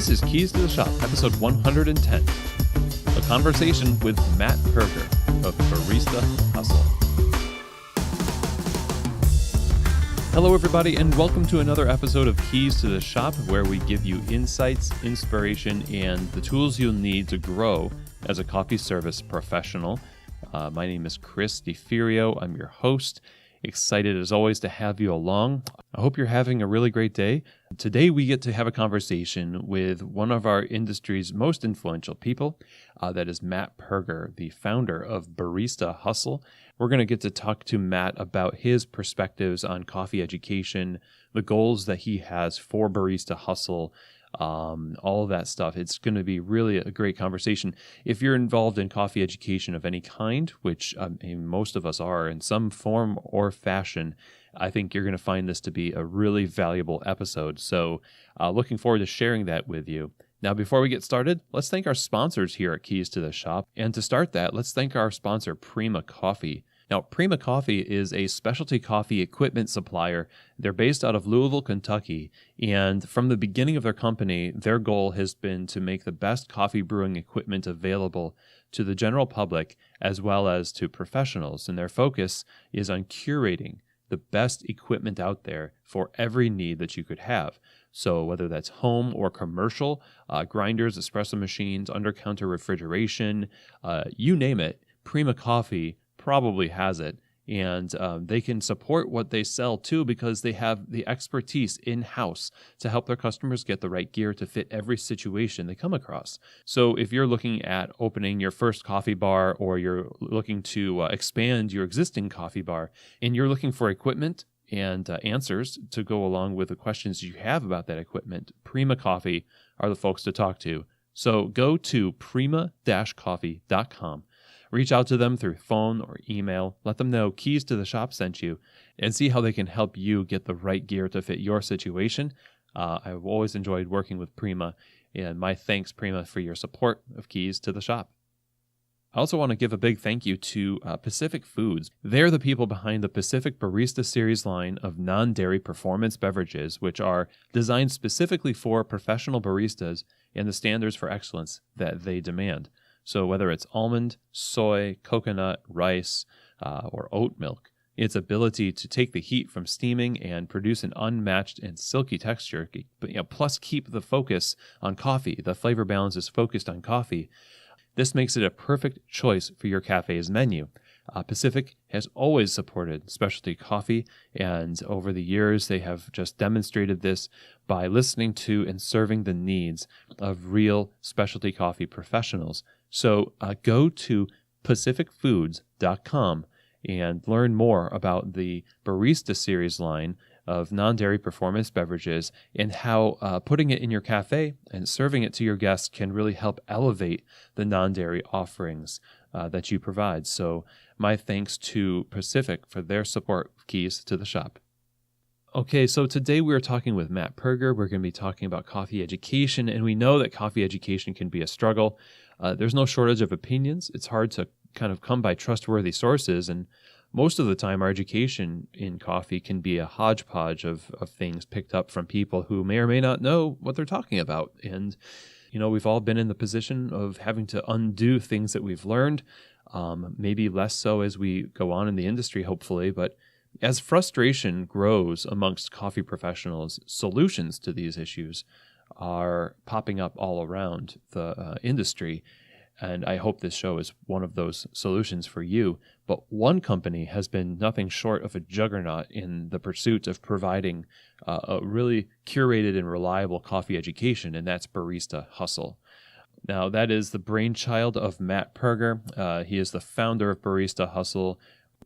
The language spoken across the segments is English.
This is Keys to the Shop, episode 110, a conversation with Matt Perger of Barista Hustle. Hello, everybody, and welcome to another episode of Keys to the Shop, where we give you insights, inspiration, and the tools you'll need to grow as a coffee service professional. My name is Chris DeFirio. I'm your host. Excited as always to have you along. I hope you're having a really great day. Today we get to have a conversation with one of our industry's most influential people. That is Matt Perger, the founder of Barista Hustle. We're going to get to talk to Matt about his perspectives on coffee education, the goals that he has for Barista Hustle, all of that stuff. It's going to be really a great conversation. If you're involved in coffee education of any kind, which most of us are in some form or fashion, I think you're going to find this to be a really valuable episode. So looking forward to sharing that with you. Now, before we get started, let's thank our sponsors here at Keys to the Shop. And to start that, let's thank our sponsor, Prima Coffee. Now, Prima Coffee is a specialty coffee equipment supplier. They're based out of Louisville, Kentucky, and from the beginning of their company, their goal has been to make the best coffee brewing equipment available to the general public as well as to professionals, and their focus is on curating the best equipment out there for every need that you could have. So whether that's home or commercial, grinders, espresso machines, under-counter refrigeration, you name it, Prima Coffee probably has it, and they can support what they sell too because they have the expertise in-house to help their customers get the right gear to fit every situation they come across. So if you're looking at opening your first coffee bar, or you're looking to expand your existing coffee bar, and you're looking for equipment and answers to go along with the questions you have about that equipment, Prima Coffee are the folks to talk to. So go to prima-coffee.com. Reach out to them through phone or email. Let them know Keys to the Shop sent you, and see how they can help you get the right gear to fit your situation. I've always enjoyed working with Prima, and my thanks, Prima, for your support of Keys to the Shop. I also want to give a big thank you to Pacific Foods. They're the people behind the Pacific Barista Series line of non-dairy performance beverages, which are designed specifically for professional baristas and the standards for excellence that they demand. So whether it's almond, soy, coconut, rice, or oat milk, its ability to take the heat from steaming and produce an unmatched and silky texture, but plus keep the focus on coffee. The flavor balance is focused on coffee. This makes it a perfect choice for your cafe's menu. Pacific has always supported specialty coffee, and over the years they have just demonstrated this by listening to and serving the needs of real specialty coffee professionals. So go to pacificfoods.com and learn more about the Barista Series line of non-dairy performance beverages and how putting it in your cafe and serving it to your guests can really help elevate the non-dairy offerings that you provide. So my thanks to Pacific for their support of Keys to the Shop. Okay, so today we're talking with Matt Perger. We're going to be talking about coffee education, and we know that coffee education can be a struggle. There's no shortage of opinions. It's hard to kind of come by trustworthy sources, and most of the time our education in coffee can be a hodgepodge of things picked up from people who may or may not know what they're talking about. And, we've all been in the position of having to undo things that we've learned, maybe less so as we go on in the industry, hopefully, but as frustration grows amongst coffee professionals, solutions to these issues are popping up all around the industry. And I hope this show is one of those solutions for you. But one company has been nothing short of a juggernaut in the pursuit of providing a really curated and reliable coffee education, and that's Barista Hustle. Now, that is the brainchild of Matt Perger. He is the founder of Barista Hustle,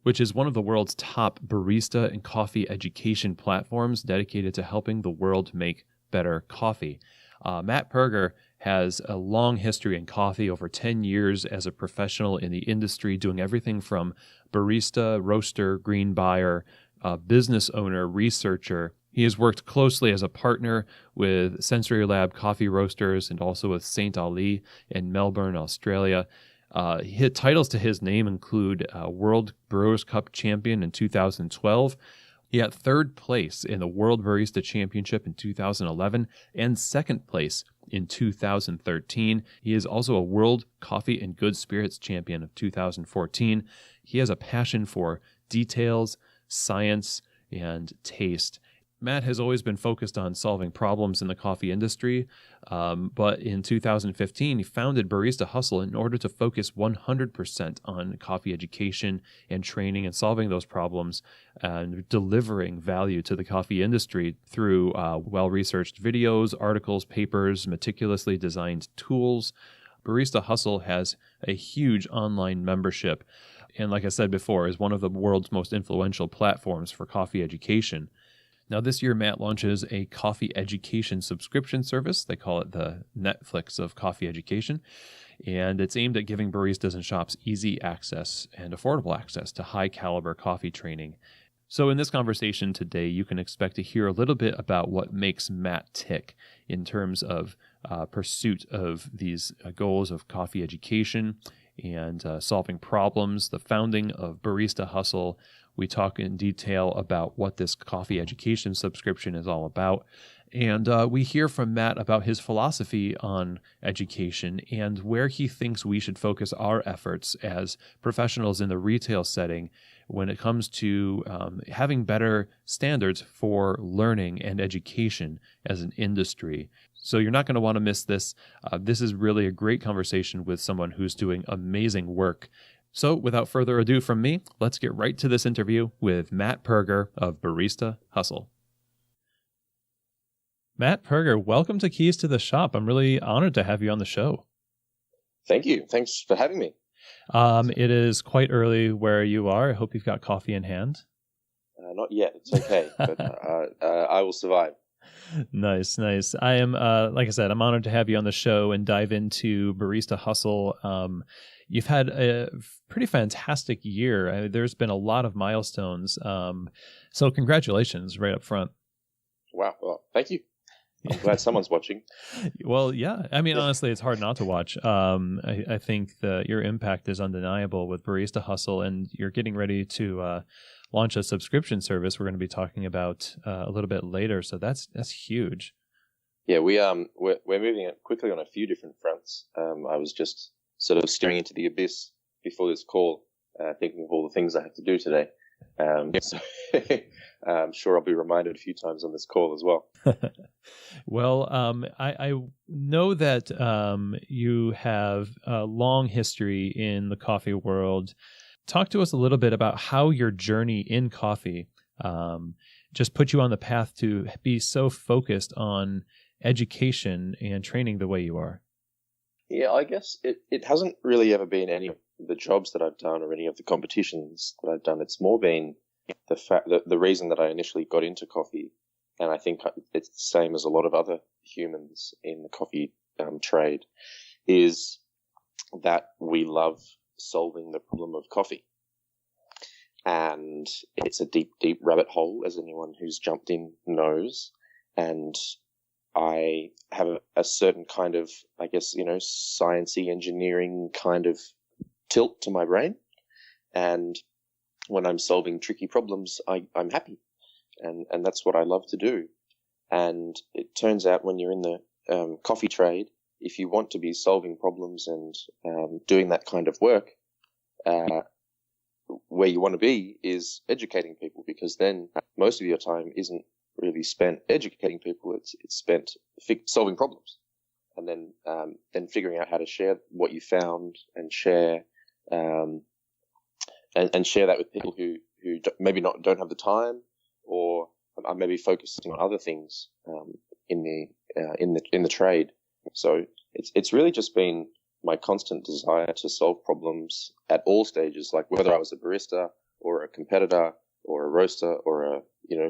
which is one of the world's top barista and coffee education platforms dedicated to helping the world make better coffee. Matt Perger has a long history in coffee, over 10 years as a professional in the industry, doing everything from barista, roaster, green buyer, business owner, researcher. He has worked closely as a partner with Sensory Lab Coffee Roasters and also with St. Ali in Melbourne, Australia. His titles to his name include World Brewers Cup champion in 2012, He got third place in the World Barista Championship in 2011 and second place in 2013. He is also a World Coffee and Good Spirits Champion of 2014. He has a passion for details, science, and taste. Matt has always been focused on solving problems in the coffee industry, but in 2015, he founded Barista Hustle in order to focus 100% on coffee education and training and solving those problems and delivering value to the coffee industry through well-researched videos, articles, papers, meticulously designed tools. Barista Hustle has a huge online membership, and like I said before, is one of the world's most influential platforms for coffee education. Now, this year, Matt launches a coffee education subscription service. They call it the Netflix of coffee education. And it's aimed at giving baristas and shops easy access and affordable access to high-caliber coffee training. So in this conversation today, you can expect to hear a little bit about what makes Matt tick in terms of pursuit of these goals of coffee education and solving problems, the founding of Barista Hustle. We talk in detail about what this coffee education subscription is all about. And we hear from Matt about his philosophy on education and where he thinks we should focus our efforts as professionals in the retail setting when it comes to having better standards for learning and education as an industry. So you're not going to want to miss this. This is really a great conversation with someone who's doing amazing work. So without further ado from me, let's get right to this interview with Matt Perger of Barista Hustle. Matt Perger, welcome to Keys to the Shop. I'm really honored to have you on the show. Thank you. Thanks for having me. It is quite early where you are. I hope you've got coffee in hand. Not yet. It's okay, but I will survive. Nice. I am, like I said, I'm honored to have you on the show and dive into Barista Hustle. You've had a pretty fantastic year. There's been a lot of milestones. So congratulations right up front. Wow. Well, thank you. I'm glad someone's watching. Well, yeah. I mean, honestly, it's hard not to watch. I think that your impact is undeniable with Barista Hustle, and you're getting ready to launch a subscription service we're going to be talking about a little bit later. So that's huge. Yeah, we're moving quickly on a few different fronts. I was just sort of staring into the abyss before this call, thinking of all the things I have to do today. So I'm sure I'll be reminded a few times on this call as well. Well, I know that you have a long history in the coffee world. Talk to us a little bit about how your journey in coffee just put you on the path to be so focused on education and training the way you are. Yeah, I guess it hasn't really ever been any of the jobs that I've done or any of the competitions that I've done. It's more been the fact that the reason that I initially got into coffee, and I think it's the same as a lot of other humans in the coffee trade, is that we love solving the problem of coffee. And it's a deep, deep rabbit hole, as anyone who's jumped in knows. And I have a certain kind of, I guess, sciencey engineering kind of tilt to my brain. And when I'm solving tricky problems, I'm happy. And that's what I love to do. And it turns out when you're in the coffee trade, if you want to be solving problems and doing that kind of work, where you want to be is educating people, because then most of your time isn't really spent educating people. It's spent solving problems, and then figuring out how to share what you found and share and share that with people who maybe don't have the time or are maybe focusing on other things in the trade. So it's really just been my constant desire to solve problems at all stages, like whether I was a barista or a competitor or a roaster or a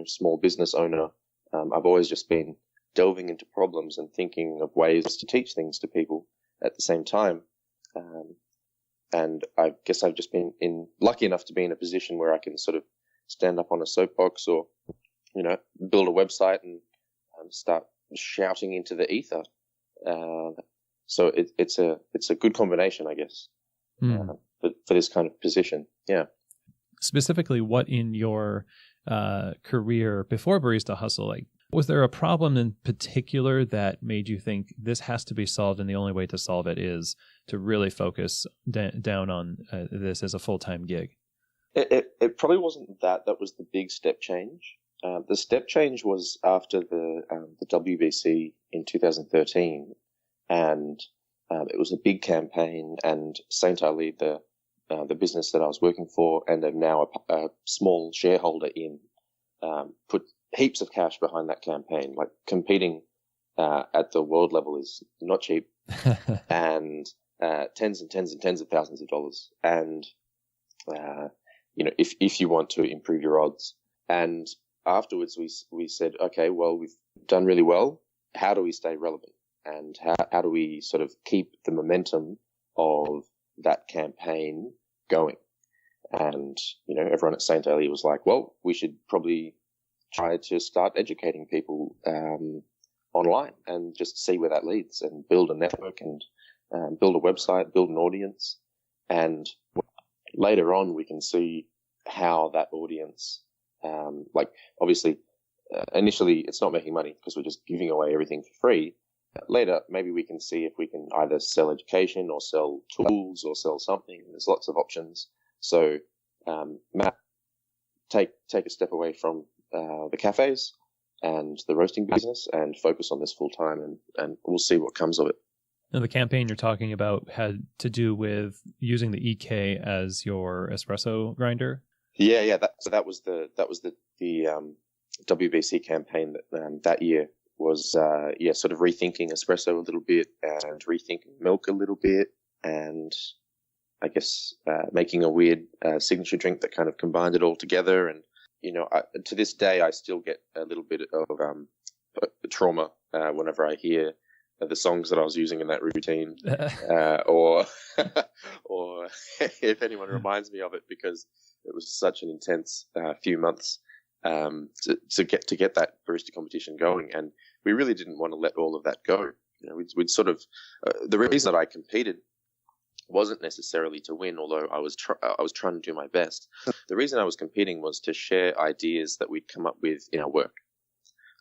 small business owner. I've always just been delving into problems and thinking of ways to teach things to people at the same time. And I guess I've just been lucky enough to be in a position where I can sort of stand up on a soapbox or, build a website and start shouting into the ether. So it's a good combination, I guess, for this kind of position. Yeah. Specifically, what in your career before Barista Hustle, like, was there a problem in particular that made you think this has to be solved, and the only way to solve it is to really focus down on this as a full-time gig? It probably wasn't that. That was the big step change. The step change was after the WBC in 2013, and it was a big campaign. And Saint Ali, the business that I was working for, and am now a small shareholder in, put heaps of cash behind that campaign. Like, competing at the world level is not cheap, and tens and tens and tens of thousands of dollars. And if you want to improve your odds. And afterwards, we said, okay, well, we've done really well. How do we stay relevant? And how do we sort of keep the momentum of that campaign going? And, everyone at Saint Ali was like, well, we should probably try to start educating people online and just see where that leads, and build a network, and build a website, build an audience. And later on, we can see how that audience, obviously, initially it's not making money because we're just giving away everything for free. Later, maybe we can see if we can either sell education or sell tools or sell something. There's lots of options. So, Matt, take a step away from the cafes and the roasting business and focus on this full time, and we'll see what comes of it. Now, the campaign you're talking about had to do with using the EK as your espresso grinder. Yeah. That was the WBC campaign that year was sort of rethinking espresso a little bit, and rethinking milk a little bit, and I guess making a weird signature drink that kind of combined it all together. And to this day, I still get a little bit of trauma whenever I hear the songs that I was using in that routine, or if anyone reminds me of it, because it was such an intense few months to get that barista competition going, and we really didn't want to let all of that go. We'd sort of the reason that I competed wasn't necessarily to win, although I was trying to do my best. The reason I was competing was to share ideas that we'd come up with in our work.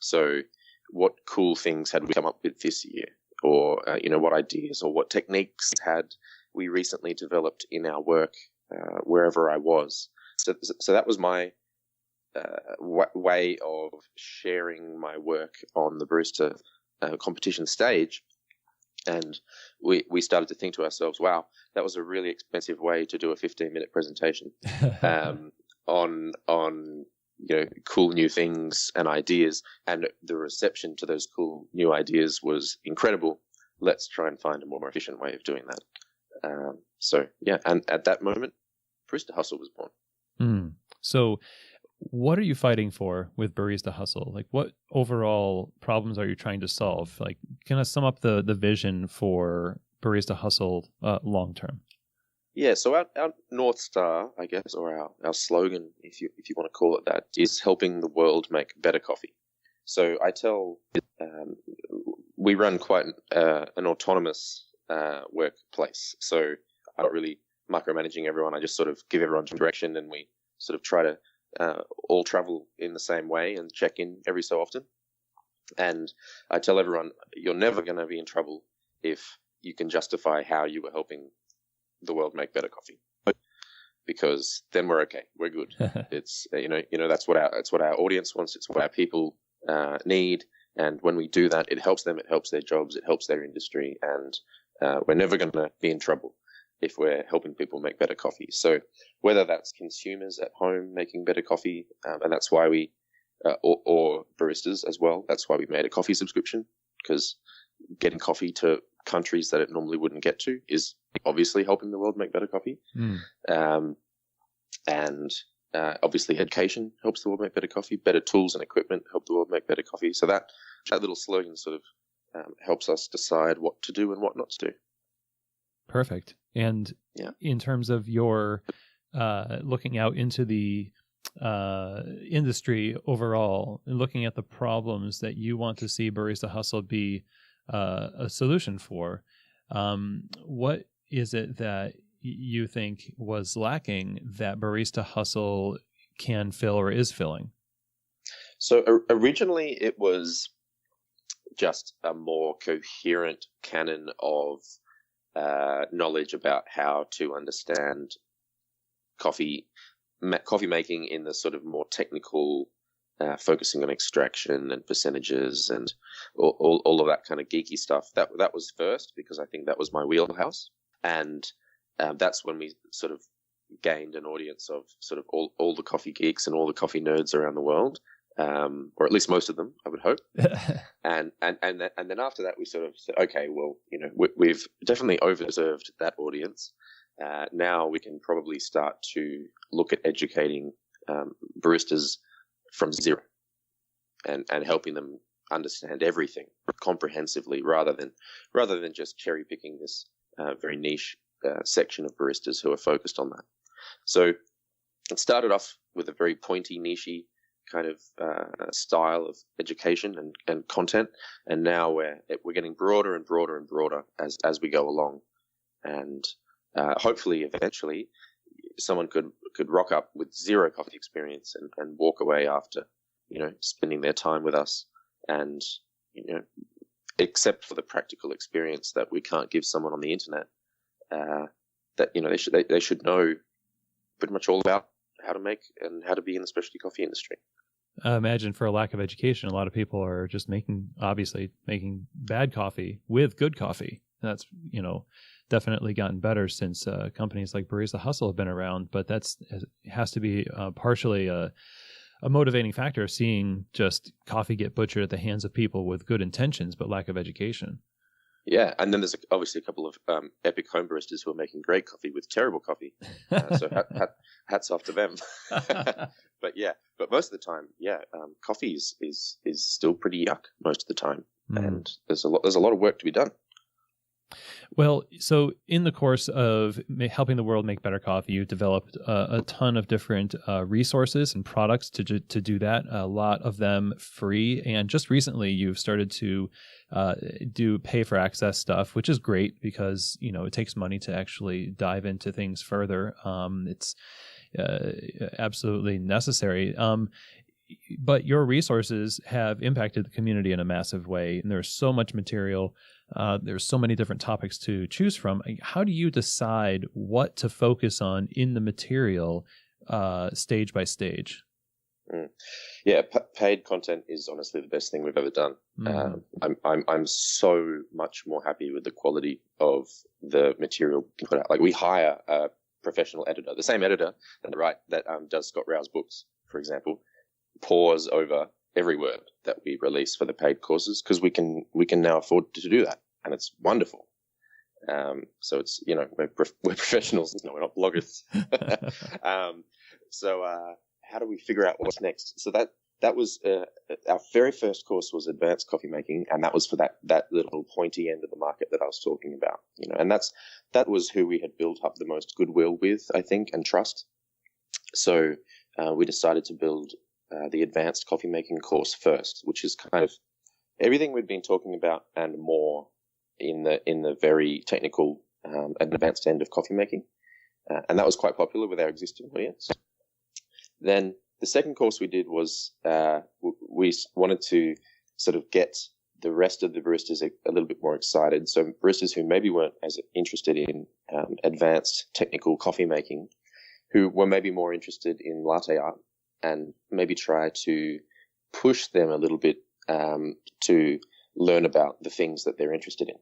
So, what cool things had we come up with this year, or what ideas or what techniques had we recently developed in our work wherever I was. So that was my way of sharing my work on the barista competition stage. And we started to think to ourselves, wow, that was a really expensive way to do a 15-minute presentation on cool new things and ideas. And the reception to those cool new ideas was incredible. Let's try and find a more efficient way of doing that. And at that moment, Barista Hustle was born. So what are you fighting for with Barista Hustle? Like, what overall problems are you trying to solve? Like, can I sum up the vision for Barista Hustle long term? Yeah, so our North Star, I guess, or our slogan, if you want to call it that, is helping the world make better coffee. So I tell, we run quite an autonomous workplace. So I'm not really micromanaging everyone. I just sort of give everyone direction, and we sort of try to all travel in the same way and check in every so often. And I tell everyone, you're never going to be in trouble if you can justify how you were helping the world make better coffee, because then we're okay, we're good. It's that's what our audience wants. It's what our people need, and when we do that, it helps them, it helps their jobs, it helps their industry, and we're never going to be in trouble if we're helping people make better coffee. So whether that's consumers at home making better coffee, and that's why we or baristas as well, that's why we made a coffee subscription, because getting coffee to countries that it normally wouldn't get to is obviously helping the world make better coffee. And obviously education helps the world make better coffee. Better tools and equipment help the world make better coffee. So that little slogan sort of helps us decide what to do and what not to do. Perfect. And in terms of your looking out into the industry overall, and looking at the problems that you want to see Barista Hustle be a solution for, what is it that you think was lacking that Barista Hustle can fill or is filling? So originally it was just a more coherent canon of knowledge about how to understand coffee making in the sort of more technical, focusing on extraction and percentages and all of that kind of geeky stuff. That was first, because I think that was my wheelhouse, and that's when we sort of gained an audience of sort of all the coffee geeks and all the coffee nerds around the world, or at least most of them, I would hope. and then after that, we sort of said, okay, well, we've definitely overserved that audience. Now we can probably start to look at educating baristas from zero and helping them understand everything comprehensively, rather than just cherry picking this very niche section of baristas who are focused on that. So it started off with a very pointy, nichey kind of style of education and content, and now we're getting broader and broader and broader as we go along, and hopefully eventually someone could rock up with zero coffee experience and walk away after spending their time with us, and except for the practical experience that we can't give someone on the internet, that they should know pretty much all about how to make and how to be in the specialty coffee industry. I imagine for a lack of education, a lot of people are just making bad coffee with good coffee. That's, definitely gotten better since companies like Barista Hustle have been around, but has to be partially a motivating factor of seeing just coffee get butchered at the hands of people with good intentions, but lack of education. Yeah, and then there's obviously a couple of epic home baristas who are making great coffee with terrible coffee. So hats off to them. But most of the time, coffee is still pretty yuck most of the time, and there's a lot of work to be done. Well, so in the course of helping the world make better coffee, you developed a ton of different resources and products to do that, a lot of them free. And just recently, you've started to do pay for access stuff, which is great because, it takes money to actually dive into things further. It's absolutely necessary. But your resources have impacted the community in a massive way, and there's so much material. There's so many different topics to choose from. How do you decide what to focus on in the material, stage by stage? Yeah, paid content is honestly the best thing we've ever done. I'm so much more happy with the quality of the material we put out. Like, we hire a professional editor, the same editor that does Scott Rao's books, for example, pores over every word that we release for the paid courses, because we can now afford to do that, and it's wonderful. So it's we're professionals, we're not bloggers. So how do we figure out what's next? So that was our very first course was advanced coffee making, and that was for that little pointy end of the market that I was talking about. And that was who we had built up the most goodwill with, I think, and trust. So we decided to build the advanced coffee making course first, which is kind of everything we've been talking about and more in the very technical and advanced end of coffee making, and that was quite popular with our existing audience. Then the second course we did was we wanted to sort of get the rest of the baristas a little bit more excited. So baristas who maybe weren't as interested in advanced technical coffee making, who were maybe more interested in latte art, and maybe try to push them a little bit to learn about the things that they're interested in.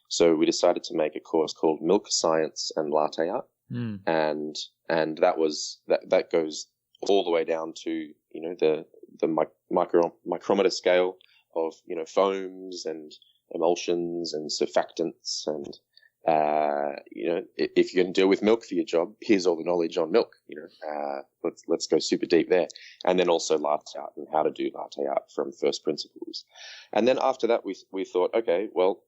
So we decided to make a course called Milk Science and Latte Art, and that goes all the way down to the micrometer scale of foams and emulsions and surfactants, and if you're going to deal with milk for your job, here's all the knowledge on milk. Let's go super deep there, and then also latte art and how to do latte art from first principles. And then after that, we thought, okay, well,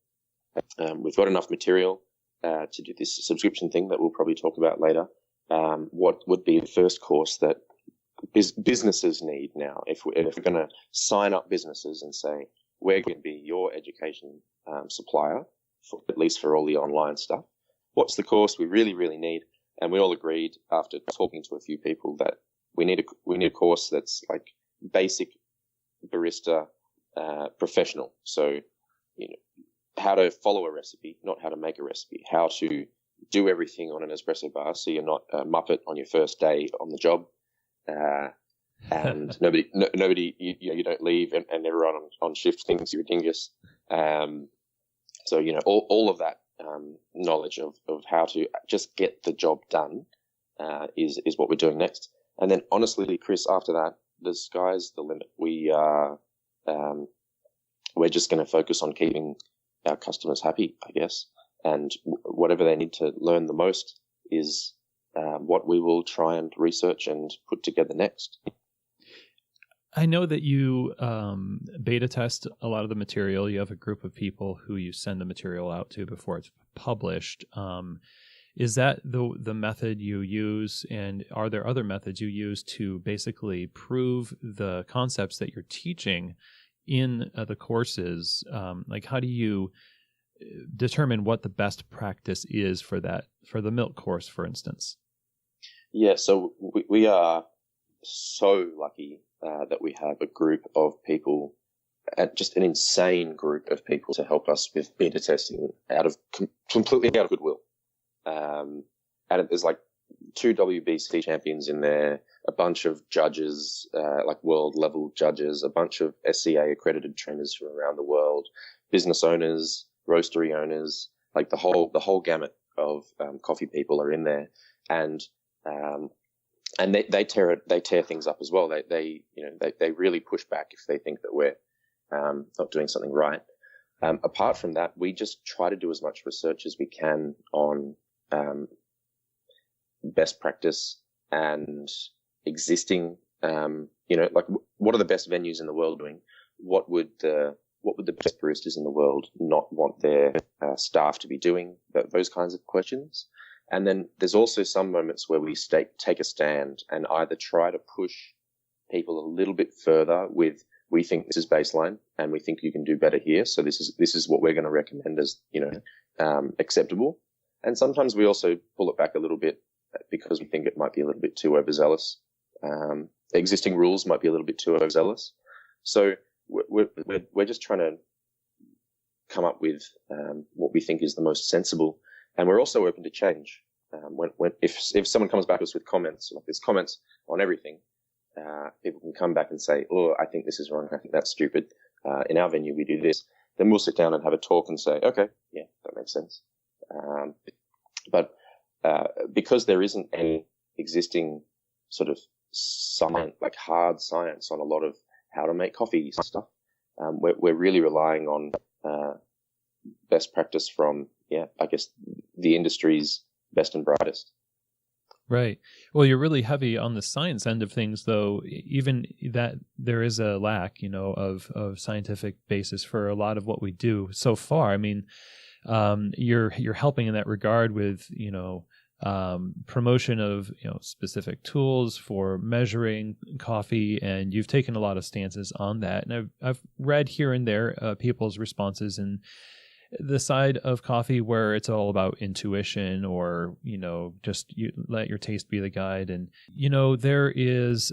we've got enough material to do this subscription thing that we'll probably talk about later. What would be the first course that businesses need now? If we're going to sign up businesses and say we're going to be your education supplier, at least for all the online stuff, what's the course we really, really need? And we all agreed after talking to a few people that we need a course that's like basic barista professional. So, how to follow a recipe, not how to make a recipe. How to do everything on an espresso bar, so you're not a muppet on your first day on the job, and nobody, you don't leave, and everyone on shift thinks you're a dingus. So all of that knowledge of how to just get the job done is what we're doing next. And then honestly, Chris, after that, the sky's the limit. We're just going to focus on keeping our customers happy, I guess. And whatever they need to learn the most is what we will try and research and put together next. I know that you beta test a lot of the material. You have a group of people who you send the material out to before it's published. Is that the method you use, and are there other methods you use to basically prove the concepts that you're teaching in the courses? Like, how do you determine what the best practice is for the milk course, for instance? Yeah, so we are so lucky that we have a group of people, just an insane group of people to help us with beta testing completely out of goodwill. And there's like 2 WBC champions in there, a bunch of judges, like world level judges, a bunch of SCA accredited trainers from around the world, business owners, roastery owners, like the whole gamut of coffee people are in there, and they tear things up as well. They really push back if they think that we're not doing something right. Apart from that, we just try to do as much research as we can on best practice and existing, like what are the best venues in the world doing? What would the best baristas in the world not want their staff to be doing? Those kinds of questions. And then there's also some moments where we take a stand and either try to push people a little bit further with, we think this is baseline and we think you can do better here. So this is what we're going to recommend as, acceptable. And sometimes we also pull it back a little bit because we think it might be a little bit too overzealous. Existing rules might be a little bit too overzealous. So we're just trying to come up with what we think is the most sensible. And we're also open to change. If someone comes back to us with comments, like there's comments on everything, people can come back and say, "Oh, I think this is wrong. I think that's stupid. In our venue, we do this." Then we'll sit down and have a talk and say, "Okay, yeah, that makes sense." But because there isn't any existing sort of science, like hard science on a lot of how to make coffee stuff, we're really relying on best practice from, I guess, the industry's best and brightest. Right. Well, you're really heavy on the science end of things, though, even that there is a lack, of scientific basis for a lot of what we do so far. I mean, you're helping in that regard with, promotion of, specific tools for measuring coffee, and you've taken a lot of stances on that. And I've read here and there people's responses and the side of coffee where it's all about intuition or, just you let your taste be the guide. And, there is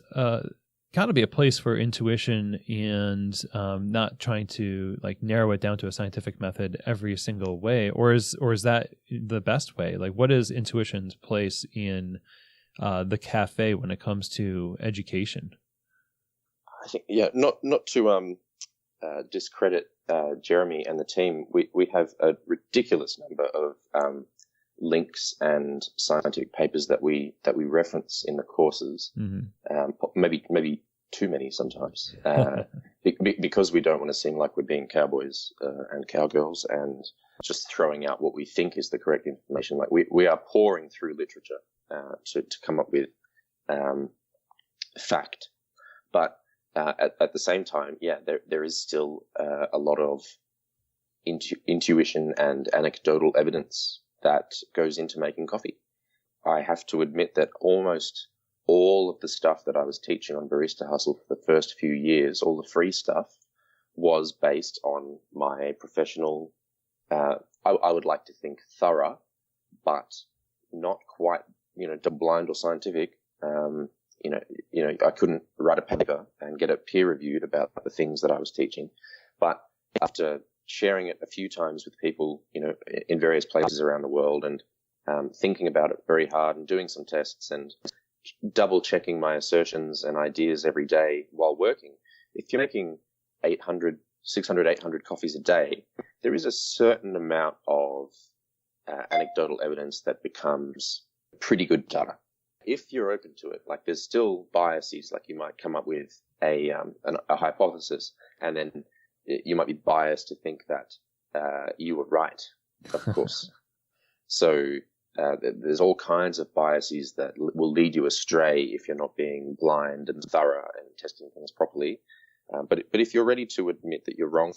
got to be a place for intuition and not trying to narrow it down to a scientific method every single way. Or is that the best way? Like, what is intuition's place in the cafe when it comes to education? I think, not to discredit Jeremy and the team, we have a ridiculous number of links and scientific papers that we reference in the courses. Mm-hmm. Maybe too many sometimes, because we don't want to seem like we're being cowboys and cowgirls and just throwing out what we think is the correct information. Like we are pouring through literature to come up with fact, but at the same time, there is still a lot of intuition and anecdotal evidence that goes into making coffee. I have to admit that almost all of the stuff that I was teaching on Barista Hustle for the first few years, all the free stuff, was based on my professional, I would like to think thorough, but not quite, blind or scientific. I couldn't write a paper and get it peer reviewed about the things that I was teaching. But after sharing it a few times with people, in various places around the world, and thinking about it very hard and doing some tests and double checking my assertions and ideas every day while working, if you're making 600, 800 coffees a day, there is a certain amount of anecdotal evidence that becomes pretty good data. If you're open to it, like there's still biases, like you might come up with a hypothesis, and then you might be biased to think that you were right, of course. So there's all kinds of biases that will lead you astray if you're not being blind and thorough and testing things properly. But if you're ready to admit that you're wrong,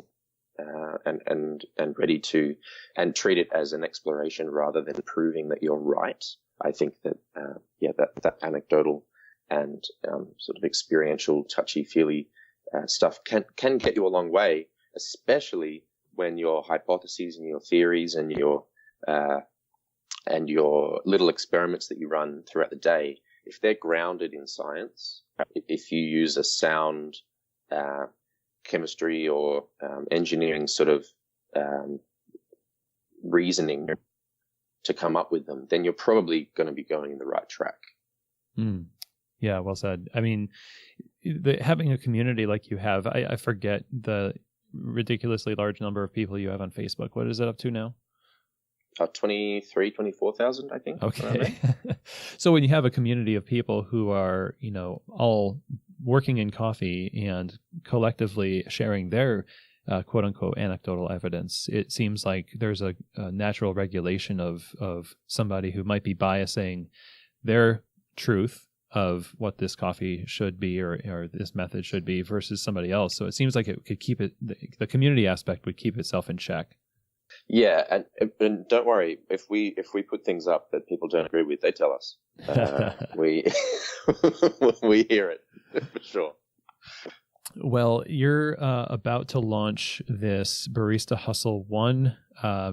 and ready to and treat it as an exploration rather than proving that you're right, I think that that anecdotal and sort of experiential, touchy-feely stuff can get you a long way, especially when your hypotheses and your theories and your little experiments that you run throughout the day, if they're grounded in science, if you use a sound chemistry or engineering sort of reasoning to come up with them, then you're probably going to be going in the right track. Yeah, well said. I mean, having a community like you have, I forget the ridiculously large number of people you have on Facebook. What is it up to now? 24,000, I think. Okay. So when you have a community of people who are, all working in coffee and collectively sharing their quote unquote anecdotal evidence, it seems like there's a natural regulation of somebody who might be biasing their truth of what this coffee should be or this method should be versus somebody else. So it seems like it could keep it, the community aspect would keep itself in check. Yeah, and don't worry, if we put things up that people don't agree with, they tell us. We hear it for sure. Well, you're about to launch this Barista Hustle 1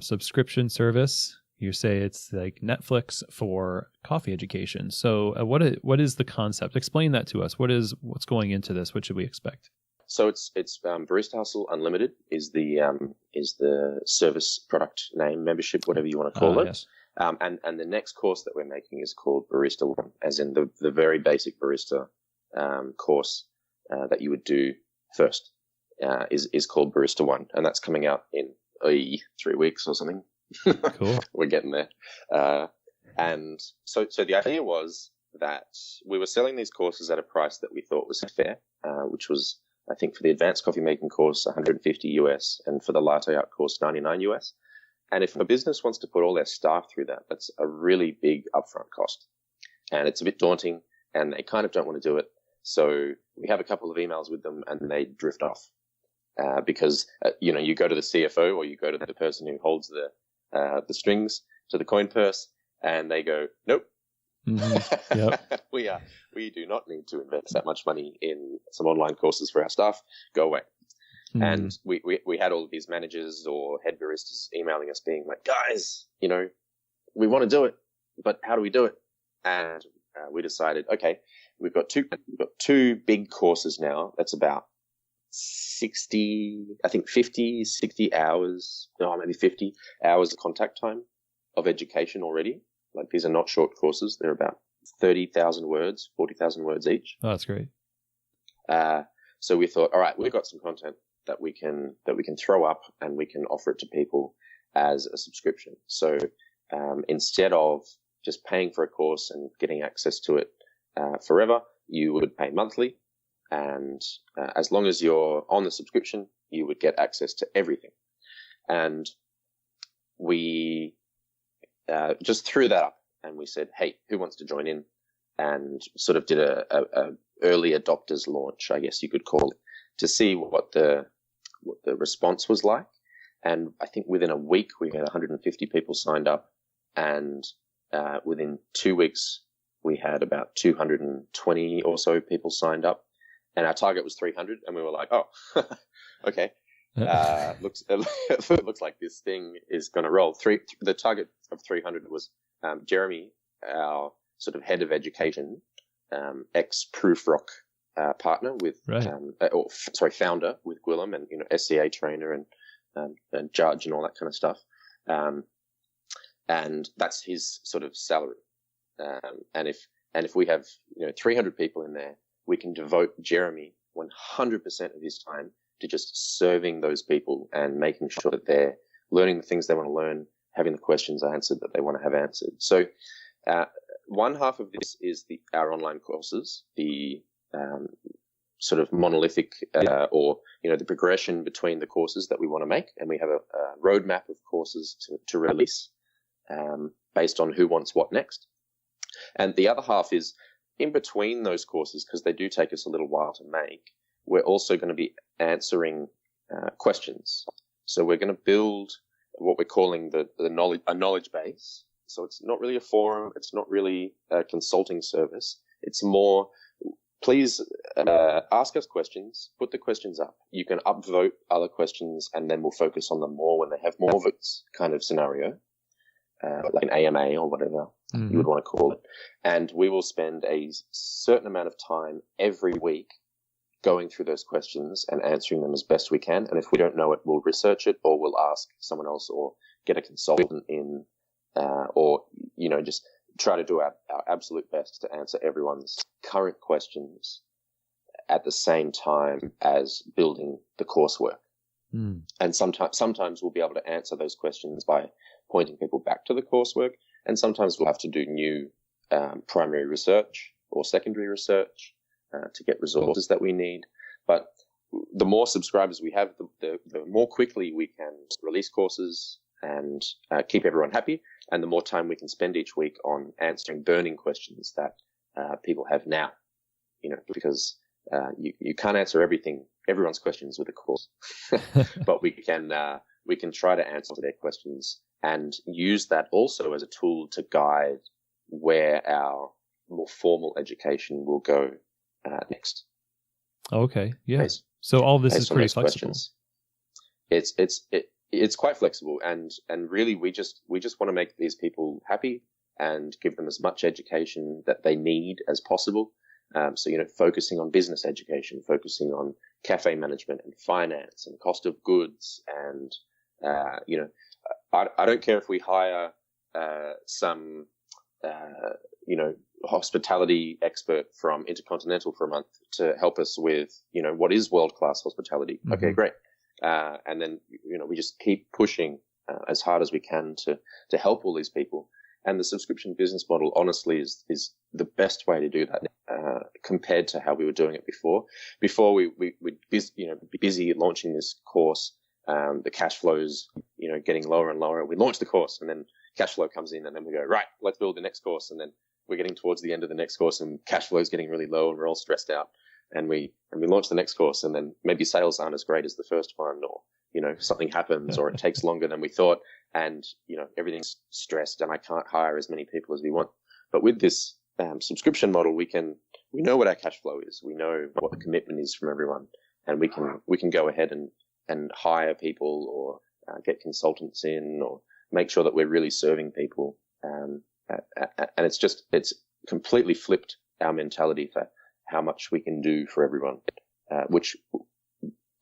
subscription service. You say it's like Netflix for coffee education. So what is the concept? Explain that to us. What's going into this? What should we expect? So it's Barista Hustle Unlimited is the service product name, membership, whatever you want to call it. Yes. And the next course that we're making is called Barista 1, as in the very basic barista course that you would do first is called Barista 1, and that's coming out in 3 weeks or something. Cool. We're getting there. And so the idea was that we were selling these courses at a price that we thought was fair, which was, I think, for the advanced coffee making course, $150 US, and for the latte art course, $99 US. And if a business wants to put all their staff through that, that's a really big upfront cost. And it's a bit daunting, and they kind of don't want to do it. So we have a couple of emails with them, and they drift off because, you go to the CFO or you go to the person who holds the strings to the coin purse, and they go, nope. Mm-hmm. Yep. We do not need to invest that much money in some online courses for our staff. Go away. Mm. And we had all of these managers or head baristas emailing us being like, guys, we want to do it, but how do we do it? And we decided, okay, we've got two big courses now. That's about 60 hours, maybe 50 hours of contact time of education already. Like, these are not short courses. They're about 30,000 words, 40,000 words each. Oh, that's great. So we thought, all right, we've got some content that we can throw up, and we can offer it to people as a subscription. So instead of just paying for a course and getting access to it forever, you would pay monthly. And as long as you're on the subscription, you would get access to everything. And we just threw that up, and we said, hey, who wants to join in? And sort of did a early adopters launch, I guess you could call it, to see what the response was like. And I think within a week we had 150 people signed up, and within 2 weeks we had about 220 or so people signed up, and our target was 300, and we were like, oh, okay. Looks like this thing is going to roll. The target of 300 was Jeremy, our sort of head of education, ex-Proofrock partner with, right. founder with Gwillem, and SCA trainer and judge and all that kind of stuff. And that's his sort of salary. And if we have 300 people in there, we can devote Jeremy 100% of his time to just serving those people and making sure that they're learning the things they want to learn, having the questions answered that they want to have answered. So one half of this is our online courses, the sort of monolithic or the progression between the courses that we want to make, and we have a roadmap of courses to release based on who wants what next. And the other half is in between those courses, because they do take us a little while to make. We're also going to be answering questions. So we're going to build what we're calling a knowledge base. So it's not really a forum. It's not really a consulting service. It's more, please ask us questions, put the questions up. You can upvote other questions, and then we'll focus on them more when they have more votes, kind of scenario, like an AMA or whatever you would want to call it. And we will spend a certain amount of time every week going through those questions and answering them as best we can. And if we don't know it, we'll research it, or we'll ask someone else, or get a consultant in, or just try to do our absolute best to answer everyone's current questions at the same time as building the coursework. And sometimes we'll be able to answer those questions by pointing people back to the coursework, and sometimes we'll have to do new primary research or secondary research to get resources that we need. But the more subscribers we have, the more quickly we can release courses and keep everyone happy, and the more time we can spend each week on answering burning questions that people have now. Because you can't answer everyone's questions with a course, but we can try to answer their questions and use that also as a tool to guide where our more formal education will go next. Okay, yeah. So all this is pretty flexible. Questions. It's quite flexible, and really we just want to make these people happy and give them as much education that they need as possible. So focusing on business education, focusing on cafe management and finance and cost of goods, and I don't care if we hire some hospitality expert from Intercontinental for a month to help us with what is world-class hospitality. Okay, great. And then we just keep pushing as hard as we can to help all these people. And the subscription business model, honestly, is the best way to do that compared to how we were doing it before. Before we'd be busy launching this course, the cash flows getting lower and lower. We launch the course, and then cash flow comes in, and then we go, right, let's build the next course, and then we're getting towards the end of the next course, and cash flow is getting really low, and we're all stressed out. And we launch the next course, and then maybe sales aren't as great as the first one, or something happens, or it takes longer than we thought, and everything's stressed, and I can't hire as many people as we want. But with this subscription model, we know what our cash flow is, we know what the commitment is from everyone, and we can go ahead and hire people, or get consultants in, or make sure that we're really serving people. And it's completely flipped our mentality for how much we can do for everyone, which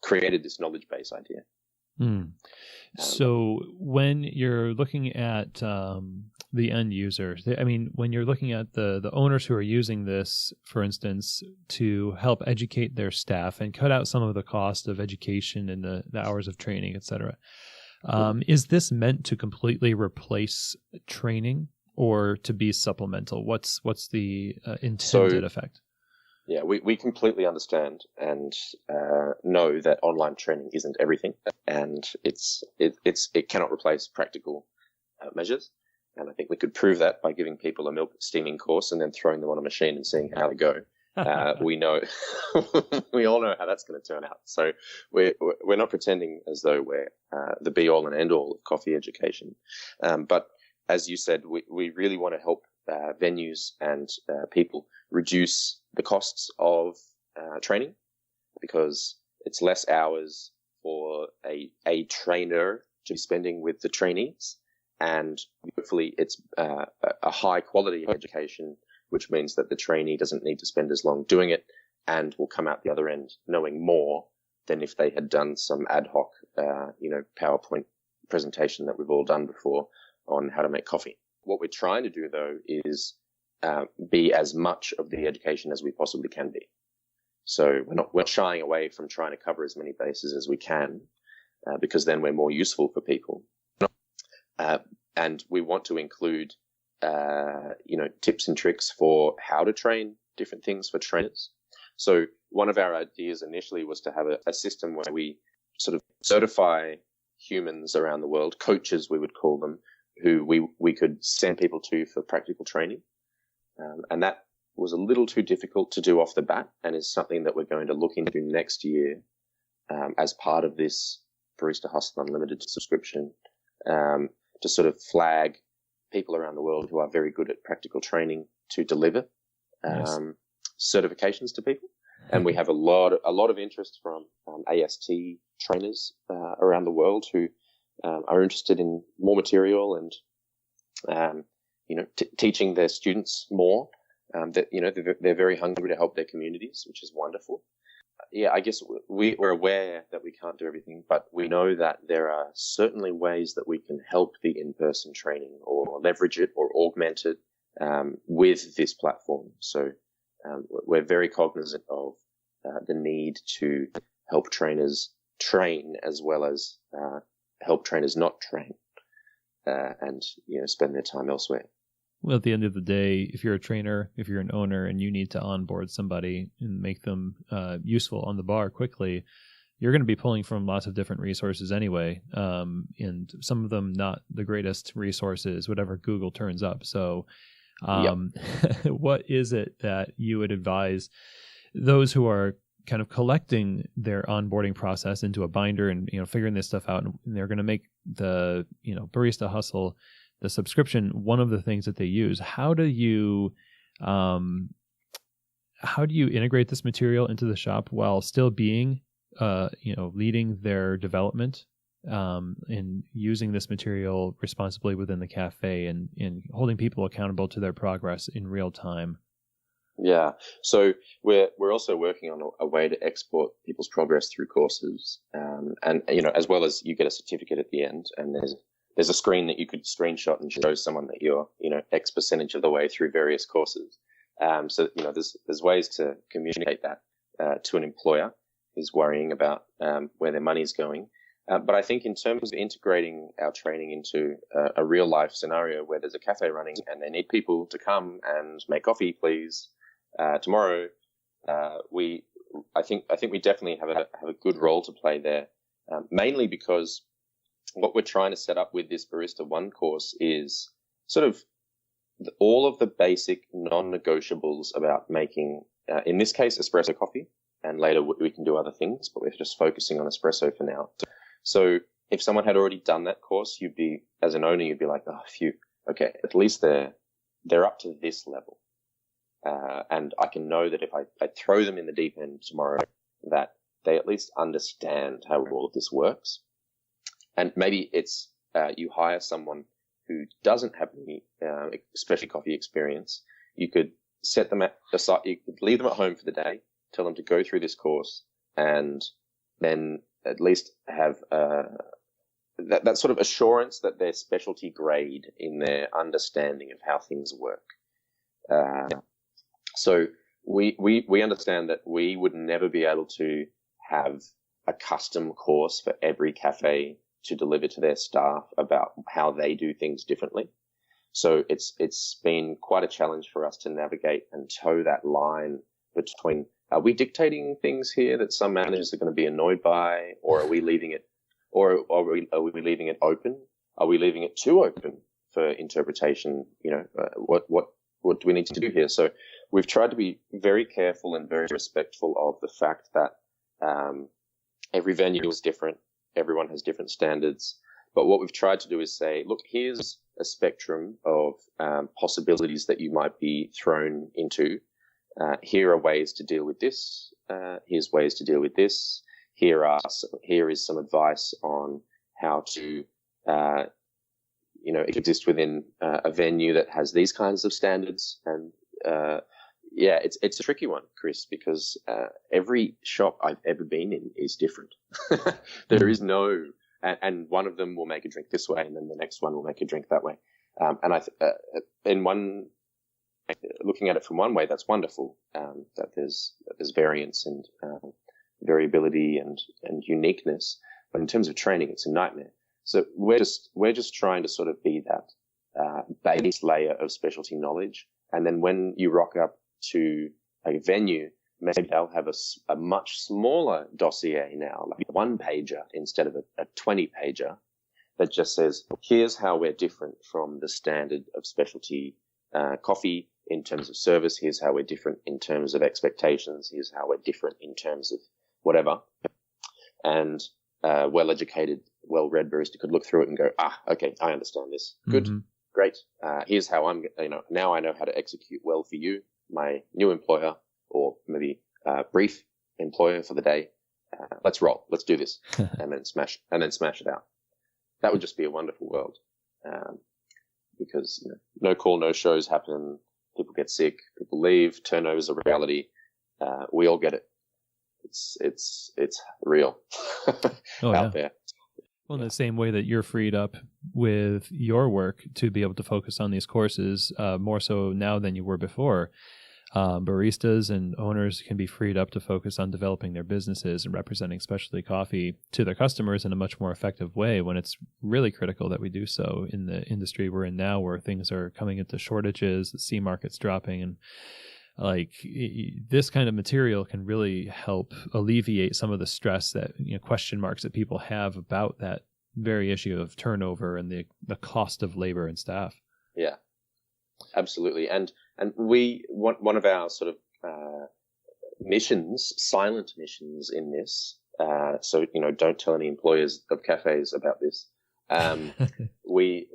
created this knowledge base idea. So when you're looking at the end users, when you're looking at the owners who are using this, for instance, to help educate their staff and cut out some of the cost of education and the hours of training, et cetera, is this meant to completely replace training or to be supplemental? What's the intended effect? Yeah, we completely understand and know that online training isn't everything, and it cannot replace practical measures. And I think we could prove that by giving people a milk steaming course and then throwing them on a machine and seeing how they go. We know, we all know how that's going to turn out. So we're not pretending as though we're the be all and end all of coffee education. But as you said, we really want to help venues and people reduce the costs of training, because it's less hours for a trainer to be spending with the trainees, and hopefully it's a high quality education, which means that the trainee doesn't need to spend as long doing it, and will come out the other end knowing more than if they had done some ad hoc, PowerPoint presentation that we've all done before on how to make coffee. What we're trying to do, though, is be as much of the education as we possibly can be. So we're shying away from trying to cover as many bases as we can, because then we're more useful for people. And we want to include, tips and tricks for how to train different things for trainers. So one of our ideas initially was to have a system where we sort of certify humans around the world, coaches we would call them, who we could send people to for practical training. And that was a little too difficult to do off the bat, and is something that we're going to look into next year as part of this Barista Hustle Unlimited subscription, to sort of flag people around the world who are very good at practical training to deliver certifications to people. And we have a lot of interest from AST trainers around the world who are interested in more material and teaching their students more. They're very hungry to help their communities, which is wonderful. Yeah, I guess we're aware that we can't do everything, but we know that there are certainly ways that we can help the in-person training or leverage it or augment it with this platform. So we're very cognizant of the need to help trainers train as well as help trainers not train and spend their time elsewhere. Well, at the end of the day, if you're a trainer, if you're an owner and you need to onboard somebody and make them useful on the bar quickly, you're going to be pulling from lots of different resources anyway, and some of them not the greatest resources, whatever Google turns up. So what is it that you would advise those who are kind of collecting their onboarding process into a binder and figuring this stuff out, and they're going to make the Barista Hustle, the subscription, one of the things that they use? How do you integrate this material into the shop while still being leading their development and using this material responsibly within the cafe and holding people accountable to their progress in real time? Yeah. So we're also working on a way to export people's progress through courses. And as well as you get a certificate at the end, and there's a screen that you could screenshot and show someone that you're, X percentage of the way through various courses. So there's ways to communicate that to an employer who's worrying about where their money's going. But I think in terms of integrating our training into a real life scenario where there's a cafe running and they need people to come and make coffee, please, tomorrow, I think we definitely have a good role to play there, mainly because what we're trying to set up with this Barista One course is sort of all of the basic non-negotiables about making, in this case, espresso coffee, and later we can do other things, but we're just focusing on espresso for now. So if someone had already done that course, as an owner, you'd be like, oh, phew, okay, at least they're up to this level. And I can know that if I throw them in the deep end tomorrow, that they at least understand how all of this works. And maybe it's you hire someone who doesn't have any specialty coffee experience. You could set them at the site. You could leave them at home for the day, tell them to go through this course, and then at least have that sort of assurance that they're specialty grade in their understanding of how things work. So we understand that we would never be able to have a custom course for every cafe to deliver to their staff about how they do things differently. So it's been quite a challenge for us to navigate and toe that line between, are we dictating things here that some managers are going to be annoyed by, or are we leaving it, or are we leaving it open? Are we leaving it too open for interpretation? What do we need to do here? So we've tried to be very careful and very respectful of the fact that every venue is different. Everyone has different standards. But what we've tried to do is say, look, here's a spectrum of possibilities that you might be thrown into. Here are ways to deal with this. Here's ways to deal with this. Here is some advice on how to, exist within a venue that has these kinds of standards. And, Yeah, it's a tricky one, Chris, because every shop I've ever been in is different. There is no, and one of them will make a drink this way, and then the next one will make a drink that way. And looking at it from one way, that's wonderful. That there's variance and variability and uniqueness. But in terms of training, it's a nightmare. So we're just trying to sort of be that base layer of specialty knowledge. And then when you rock up to a venue, maybe they'll have a much smaller dossier now, like a 1-pager instead of a 20-pager that just says, here's how we're different from the standard of specialty coffee in terms of service. Here's how we're different in terms of expectations. Here's how we're different in terms of whatever. And well-educated, well-read barista could look through it and go, okay, I understand this. Good. Mm-hmm. Great. Here's how now I know how to execute well for you, my new employer, or maybe brief employer for the day. Let's roll. Let's do this, and then smash it out. That would just be a wonderful world, because no call, no shows happen. People get sick. People leave. Turnover's a reality. We all get it. It's real out there. Well, in the same way that you're freed up with your work to be able to focus on these courses, more so now than you were before, baristas and owners can be freed up to focus on developing their businesses and representing specialty coffee to their customers in a much more effective way, when it's really critical that we do so in the industry we're in now, where things are coming into shortages, the C market's dropping, and this kind of material can really help alleviate some of the stress that, question marks that people have about that very issue of turnover and the cost of labor and staff. Yeah, absolutely. And we want one of our sort of missions, silent missions in this. So don't tell any employers of cafes about this. We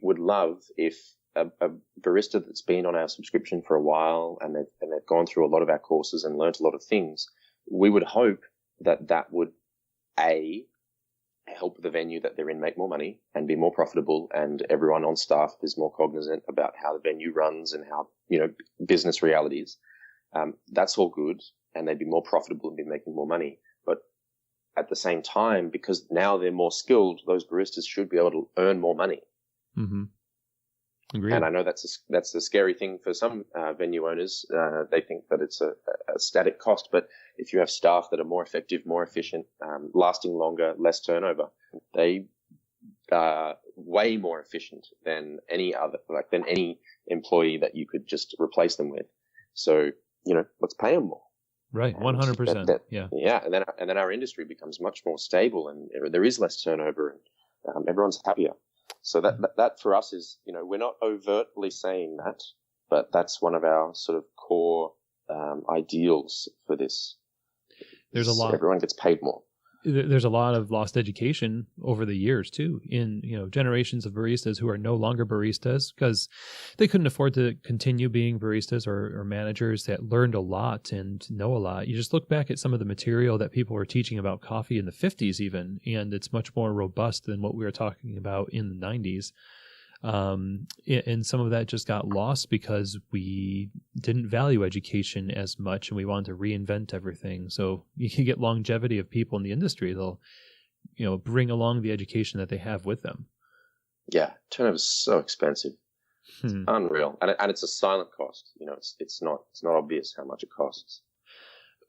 would love if a barista that's been on our subscription for a while and they've gone through a lot of our courses and learnt a lot of things, we would hope that would help the venue that they're in make more money and be more profitable, and everyone on staff is more cognizant about how the venue runs and how business realities. That's all good, and they'd be more profitable and be making more money. But at the same time, because now they're more skilled, those baristas should be able to earn more money. Mm-hmm. Agreed. And I know that's a scary thing for some venue owners. They think that it's a static cost, but if you have staff that are more effective, more efficient, lasting longer, less turnover, they are way more efficient than any employee that you could just replace them with. So let's pay them more. Right, 100%. Yeah, and then our industry becomes much more stable, and there is less turnover, and everyone's happier. So that for us is, we're not overtly saying that, but that's one of our sort of core ideals for this. There's a lot. Everyone gets paid more. There's a lot of lost education over the years too, in generations of baristas who are no longer baristas because they couldn't afford to continue being baristas, or managers that learned a lot and know a lot. You just look back at some of the material that people were teaching about coffee in the 50s even, and it's much more robust than what we were talking about in the 90s. And some of that just got lost because we didn't value education as much, and we wanted to reinvent everything. So you can get longevity of people in the industry. They'll, bring along the education that they have with them. Yeah. Turnover is so expensive. It's unreal. And it's a silent cost. It's not obvious how much it costs.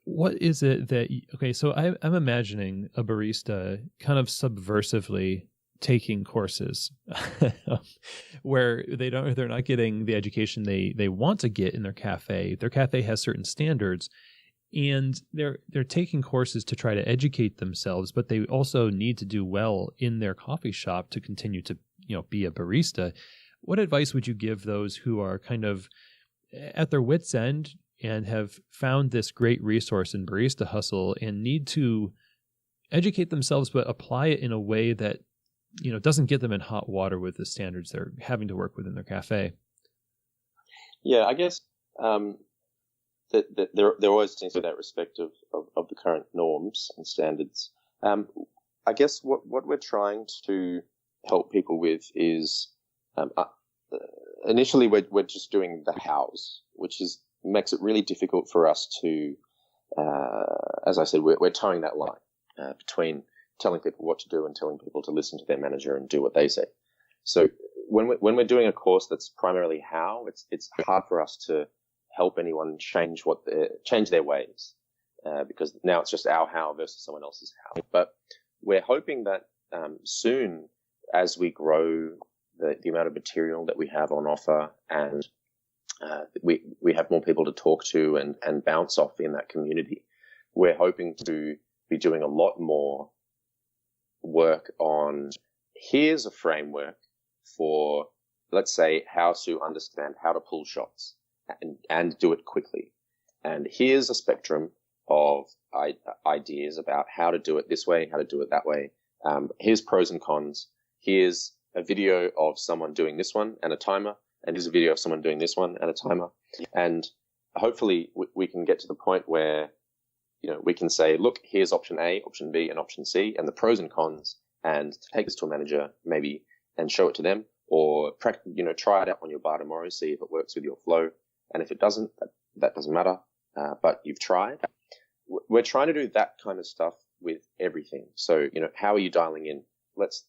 What is it that, so I'm imagining a barista kind of subversively taking courses where they're not getting the education they want to get in their cafe. Their cafe has certain standards, and they're taking courses to try to educate themselves, but they also need to do well in their coffee shop to continue to be a barista. What advice would you give those who are kind of at their wits' end and have found this great resource in Barista Hustle and need to educate themselves but apply it in a way that doesn't get them in hot water with the standards they're having to work with in their cafe? Yeah, I guess that there always seems to be that respect of the current norms and standards. I guess what we're trying to help people with is initially we're just doing the hows, which is makes it really difficult for us to, as I said, we're towing that line between telling people what to do and telling people to listen to their manager and do what they say. So when we're doing a course that's primarily how, it's hard for us to help anyone change their ways, because now it's just our how versus someone else's how. But we're hoping that soon, as we grow the amount of material that we have on offer, and we have more people to talk to and bounce off in that community, we're hoping to be doing a lot more work on, here's a framework for, let's say, how to understand how to pull shots and do it quickly. And here's a spectrum of ideas about how to do it this way, how to do it that way. Here's pros and cons. Here's a video of someone doing this one and a timer. And here's a video of someone doing this one and a timer. And hopefully we can get to the point where, we can say, look, here's option A, option B, and option C, and the pros and cons, and take this to a manager maybe and show it to them, or try it out on your bar tomorrow, see if it works with your flow. And if it doesn't, that doesn't matter. But you've tried. We're trying to do that kind of stuff with everything. So, how are you dialing in? Let's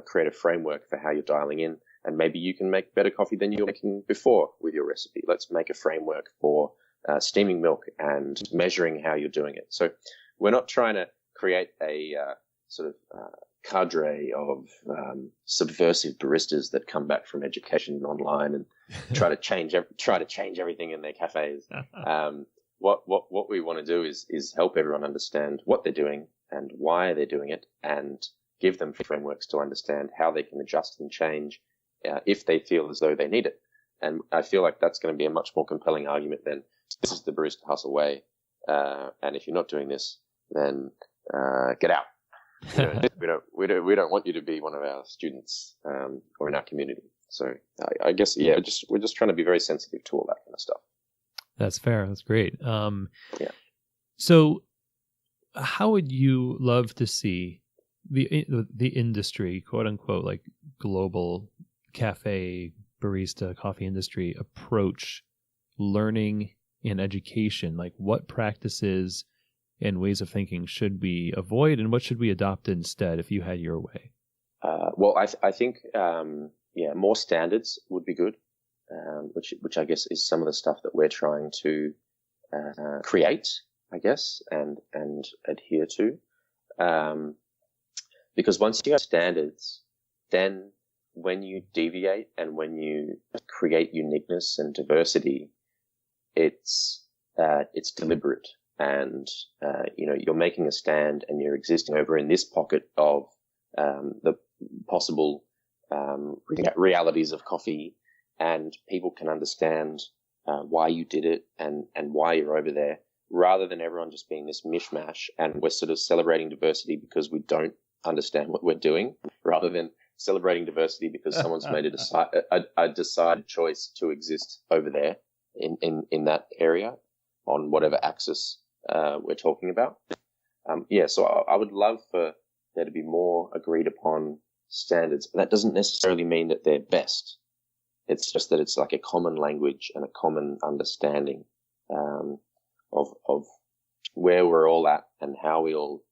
create a framework for how you're dialing in, and maybe you can make better coffee than you were making before with your recipe. Let's make a framework for steaming milk and measuring how you're doing it. So we're not trying to create a cadre of subversive baristas that come back from education online and try to change everything in their cafes. What we want to do is help everyone understand what they're doing and why they're doing it, and give them frameworks to understand how they can adjust and change if they feel as though they need it. And I feel like that's going to be a much more compelling argument than, this is the Barista Hustle way, and if you're not doing this, then get out. We don't want you to be one of our students or in our community. So I guess we're just trying to be very sensitive to all that kind of stuff. That's fair. That's great. Yeah. So, how would you love to see the industry, quote unquote, like global cafe, barista, coffee industry, approach learning and education? Like, what practices and ways of thinking should we avoid, and what should we adopt instead if you had your way? Well, I think more standards would be good, which I guess is some of the stuff that we're trying to create, I guess, and adhere to. Because once you have standards, then when you deviate and when you create uniqueness and diversity, it's deliberate. And, you're making a stand and you're existing over in this pocket of the possible realities of coffee, and people can understand why you did it and why you're over there, rather than everyone just being this mishmash and we're sort of celebrating diversity because we don't understand what we're doing, rather than celebrating diversity because someone's made a decided choice to exist over there in that area on whatever axis we're talking about. So I would love for there to be more agreed upon standards. And that doesn't necessarily mean that they're best. It's just that it's like a common language and a common understanding of where we're all at and how we all,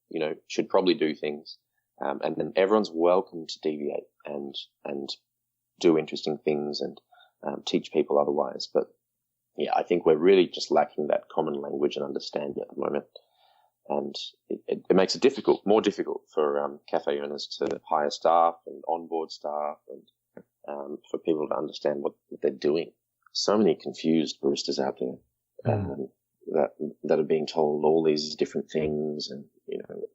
should probably do things. And then everyone's welcome to deviate and do interesting things and teach people otherwise. But yeah, I think we're really just lacking that common language and understanding at the moment. And it makes it more difficult for cafe owners to hire staff and onboard staff, and for people to understand what they're doing. So many confused baristas out there that are being told all these different things. And,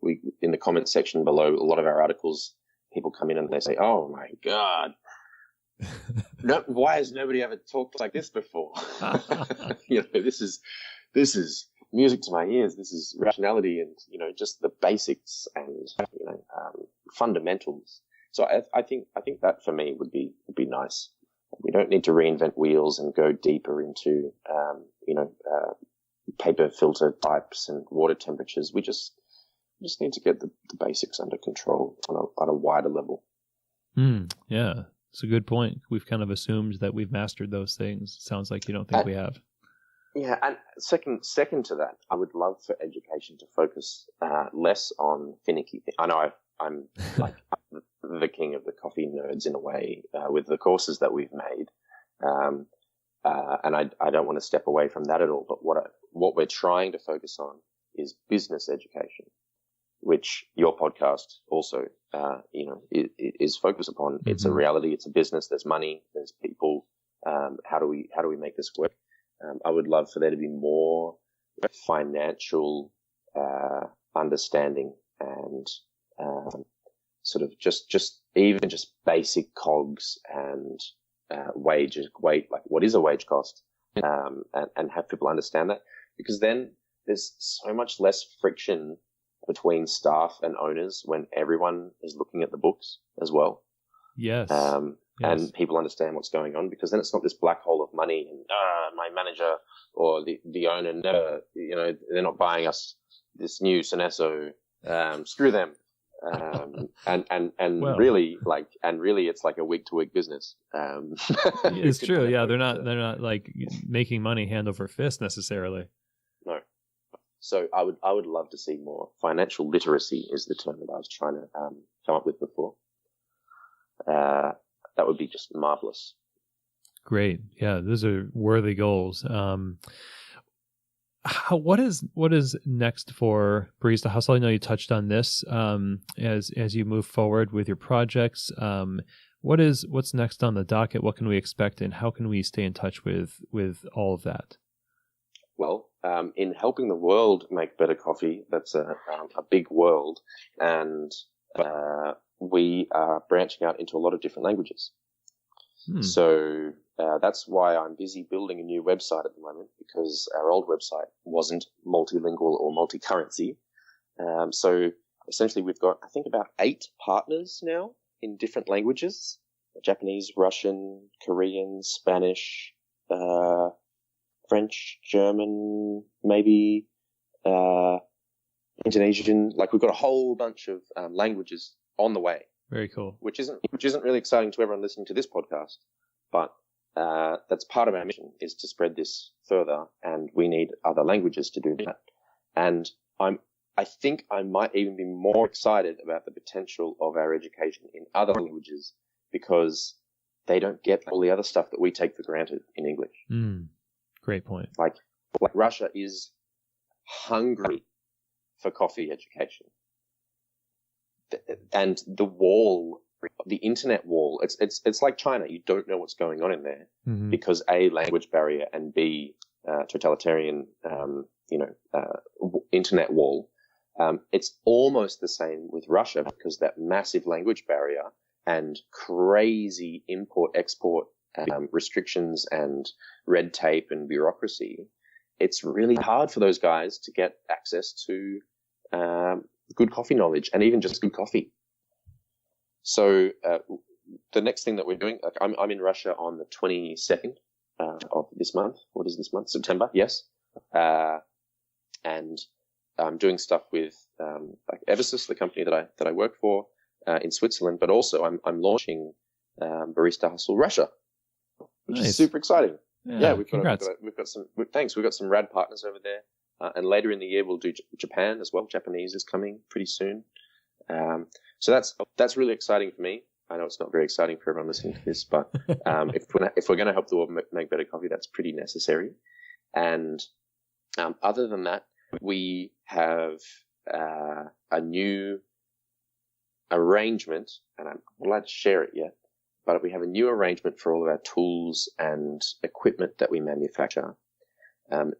we in the comment section below a lot of our articles, people come in and they say, "Oh my God, no, why has nobody ever talked like this before?" This is music to my ears. This is rationality and, just the basics and, fundamentals. So I think that for me would be nice. We don't need to reinvent wheels and go deeper into, paper filter types and water temperatures. We just need to get the basics under control on a wider level. Yeah. It's a good point. We've kind of assumed that we've mastered those things. Sounds like you don't think we have. Yeah, and second to that, I would love for education to focus less on finicky things. I know I'm like the king of the coffee nerds in a way with the courses that we've made, and I don't want to step away from that at all. But what we're trying to focus on is business education, which your podcast also is focused upon. Mm-hmm. It's a reality. It's a business. There's money. There's people. How do we make this work? I would love for there to be more financial understanding and sort of just basic cogs and weight, like what is a wage cost, and have people understand that, because then there's so much less friction between staff and owners when everyone is looking at the books as well. Yes. Yes. And people understand what's going on, because then it's not this black hole of money and my manager or the owner never, they're not buying us this new Synesso, screw them. Really it's like a week to week business. It's true. Yeah. They're not like making money hand over fist necessarily. No. So I would love to see more financial literacy is the term that I was trying to come up with before. That would be just marvelous. Great. Yeah, those are worthy goals. What is next for Barista Hustle? I know you touched on this as you move forward with your projects. What's next on the docket? What can we expect, and how can we stay in touch with all of that? Well, in helping the world make better coffee, that's a big world, and we are branching out into a lot of different languages. So that's why I'm busy building a new website at the moment, because our old website wasn't multilingual or multi-currency. So essentially we've got, I think, about 8 partners now in different languages: Japanese, Russian, Korean, Spanish, French, German, maybe Indonesian. Like, we've got a whole bunch of languages on the way. Very cool. Which isn't really exciting to everyone listening to this podcast, but that's part of our mission, is to spread this further, and we need other languages to do that. And I think I might even be more excited about the potential of our education in other languages, because they don't get all the other stuff that we take for granted in English. Great point. Like Russia is hungry for coffee education. And the internet wall, it's like China. You don't know what's going on in there, because A, language barrier, and B, totalitarian, internet wall. It's almost the same with Russia, because that massive language barrier and crazy import-export restrictions and red tape and bureaucracy. It's really hard for those guys to get access to good coffee knowledge, and even just good coffee. So the next thing that we're doing, like, I'm in Russia on the 22nd of this month. What is this month? September, yes. And I'm doing stuff with like Eversys, the company that I work for in Switzerland, but also I'm launching Barista Hustle Russia, which is super exciting. Yeah, we've got some rad partners over there. And later in the year, we'll do Japan as well. Japanese is coming pretty soon. So that's really exciting for me. I know it's not very exciting for everyone listening to this, but if we're going to help the world make better coffee, that's pretty necessary. And other than that, we have a new arrangement, and I'm not allowed to share it yet, but we have a new arrangement for all of our tools and equipment that we manufacture.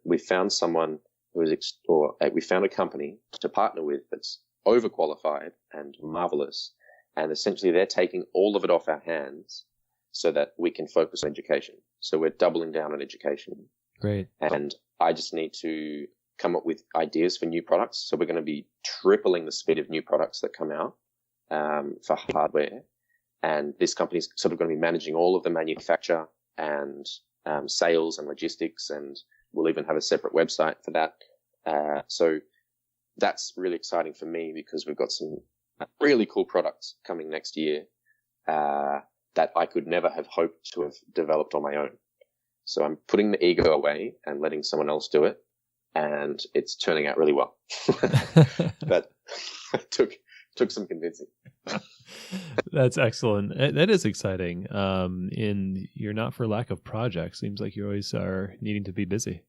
We found someone we found a company to partner with that's overqualified and marvelous, and essentially they're taking all of it off our hands so that we can focus on education. So we're doubling down on education. Great. And I just need to come up with ideas for new products. So we're going to be tripling the speed of new products that come out for hardware. And this company's sort of going to be managing all of the manufacture and sales and logistics, and we'll even have a separate website for that. So that's really exciting for me, because we've got some really cool products coming next year that I could never have hoped to have developed on my own. So I'm putting the ego away and letting someone else do it, and it's turning out really well. But it took some convincing. That's excellent. That is exciting. And you're not for lack of projects. Seems like you always are needing to be busy.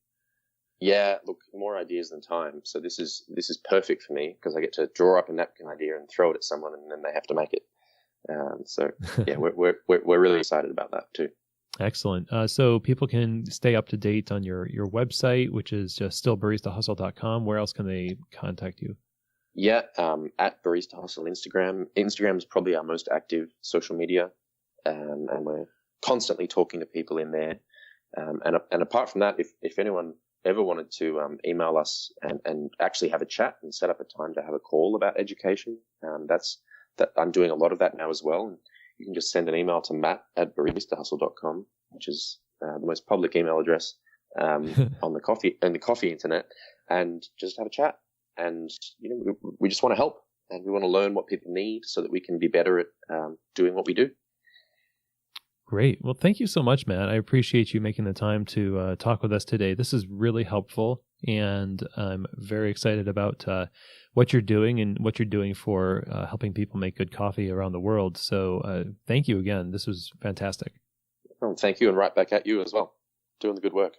Yeah, look, more ideas than time. So this is perfect for me because I get to draw up a napkin idea and throw it at someone, and then they have to make it. So yeah, we're really excited about that too. Excellent. So people can stay up to date on your website, which is just still baristahustle.com. Where else can they contact you? Yeah, at Barista Hustle Instagram. Instagram is probably our most active social media, and we're constantly talking to people in there. And apart from that, if anyone ever wanted to email us and actually have a chat and set up a time to have a call about education, that I'm doing a lot of that now as well. And you can just send an email to matt@baristahustle.com, which is the most public email address on the coffee internet, and just have a chat. And we just want to help, and we want to learn what people need so that we can be better at doing what we do. Great. Well, thank you so much, Matt. I appreciate you making the time to talk with us today. This is really helpful, and I'm very excited about what you're doing and what you're doing for helping people make good coffee around the world. So thank you again. This was fantastic. Oh, thank you, and right back at you as well, doing the good work.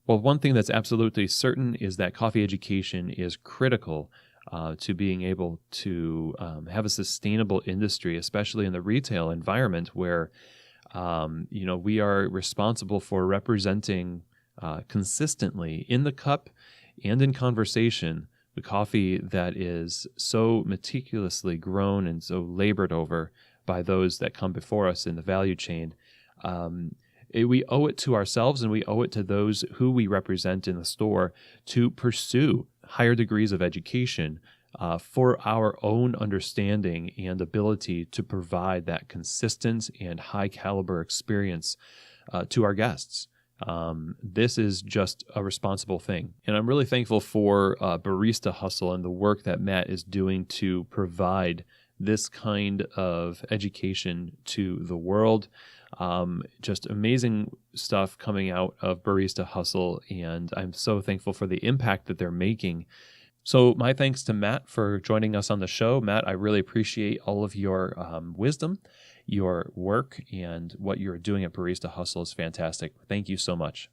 Well, one thing that's absolutely certain is that coffee education is critical to being able to have a sustainable industry, especially in the retail environment where, we are responsible for representing consistently in the cup and in conversation the coffee that is so meticulously grown and so labored over by those that come before us in the value chain. We owe it to ourselves, and we owe it to those who we represent in the store to pursue higher degrees of education for our own understanding and ability to provide that consistent and high caliber experience to our guests. This is just a responsible thing. And I'm really thankful for Barista Hustle and the work that Matt is doing to provide this kind of education to the world. Just amazing stuff coming out of Barista Hustle, and I'm so thankful for the impact that they're making. So my thanks to Matt for joining us on the show. Matt, I really appreciate all of your wisdom, your work, and what you're doing at Barista Hustle is fantastic. Thank you so much.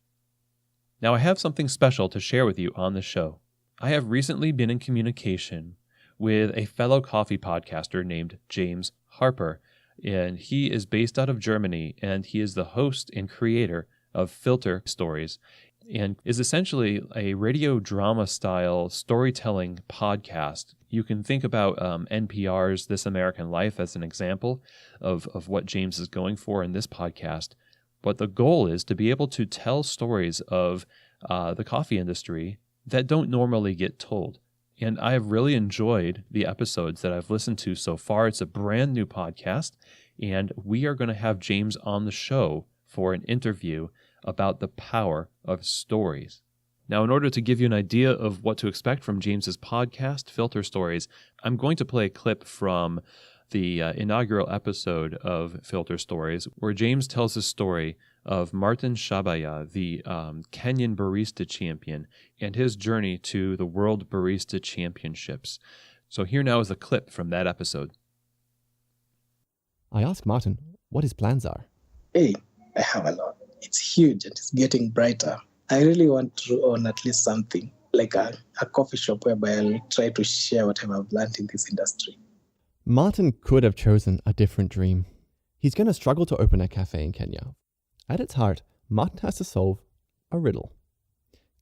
Now I have something special to share with you on the show. I have recently been in communication with a fellow coffee podcaster named James Harper, and he is based out of Germany, and he is the host and creator of Filter Stories, and is essentially a radio drama style storytelling podcast. You can think about NPR's This American Life as an example of what James is going for in this podcast. But the goal is to be able to tell stories of the coffee industry that don't normally get told. And I have really enjoyed the episodes that I've listened to so far. It's a brand new podcast, and we are going to have James on the show for an interview about the power of stories. Now, in order to give you an idea of what to expect from James's podcast, Filter Stories, I'm going to play a clip from the inaugural episode of Filter Stories, where James tells the story of Martin Shabaya, the Kenyan barista champion, and his journey to the World Barista Championships. So here now is a clip from that episode. I ask Martin what his plans are. Hey, I have a lot. It's huge and it's getting brighter. I really want to own at least something, like a coffee shop whereby I'll try to share whatever I've learned in this industry. Martin could have chosen a different dream. He's going to struggle to open a cafe in Kenya. At its heart, Martin has to solve a riddle.